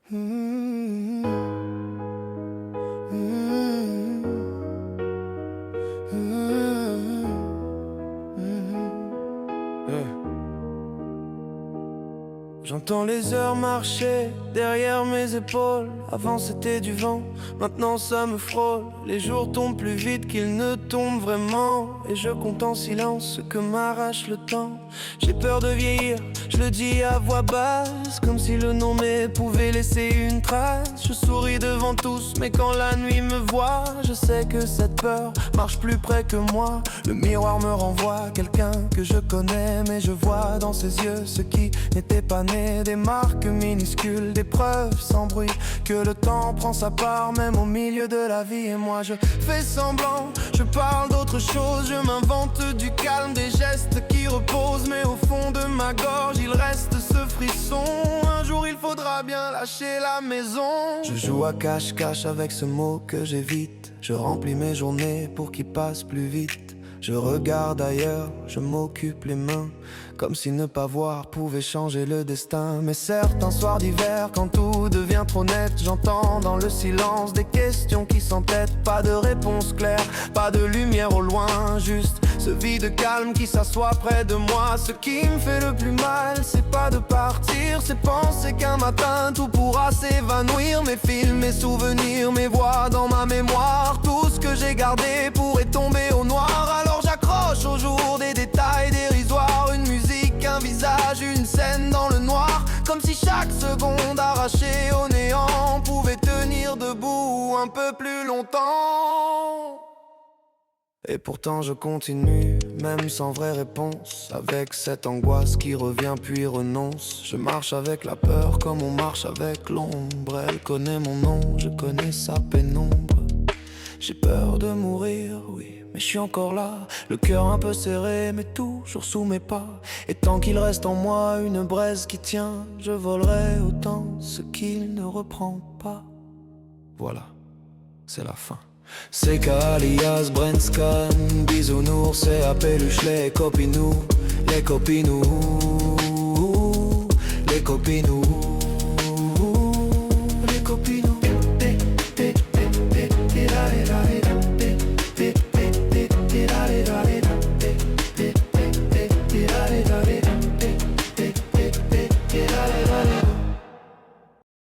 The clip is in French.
Mmh, mmh, mmh, mmh. J'entends les heures marcher derrière mes épaules. Avant c'était du vent, maintenant ça me frôle. Les jours tombent plus vite qu'ils ne tombent vraiment. Et je compte en silence ce que m'arrache le temps. J'ai peur de vieillir, je le dis à voix basse, comme si le nommé pouvait laisser une trace. Je souris devant tous, mais quand la nuit me voit, je sais que cette peur marche plus près que moi. Le miroir me renvoie quelqu'un que je connais, mais je vois dans ses yeux ce qui n'était pas né. Des marques minuscules, des preuves sans bruit, que le temps prend sa part même au milieu de la vie. Et moi je fais semblant, je parle d'autre chose, je m'invente du calme, des gestes qui reposent. Mais au fond de ma gorge il reste ce frisson. Un jour il faudra bien lâcher la maison. Je joue à cache-cache avec ce mot que j'évite. Je remplis mes journées pour qu'il passe plus vite. Je regarde ailleurs, je m'occupe les mains, comme si ne pas voir pouvait changer le destin. Mais certains soirs d'hiver, quand tout devient trop net, j'entends dans le silence des questions qui s'entêtent. Pas de réponse claire, pas de lumière au loin, juste ce vide calme qui s'assoit près de moi. Ce qui me fait le plus mal, c'est pas de partir, c'est penser qu'un matin tout pourra s'évanouir. Mes films, mes souvenirs, mes voix dans ma mémoire, tout ce que j'ai gardé pourrait tomber au noir. Alors j'accroche au jour des détails dérisoires, une musique, un visage, une scène dans le noir, comme si chaque seconde arrachée au néant pouvait tenir debout un peu plus longtemps. Et pourtant je continue, même sans vraie réponse, avec cette angoisse qui revient puis renonce. Je marche avec la peur comme on marche avec l'ombre. Elle connaît mon nom, je connais sa pénombre. J'ai peur de mourir, oui, mais je suis encore là, le cœur un peu serré, mais toujours sous mes pas. Et tant qu'il reste en moi une braise qui tient, je volerai autant ce qu'il ne reprend pas. Voilà, c'est la fin. C'est alias Brenscan, bisounours et à peluche les copinous, les copinous, les copinous.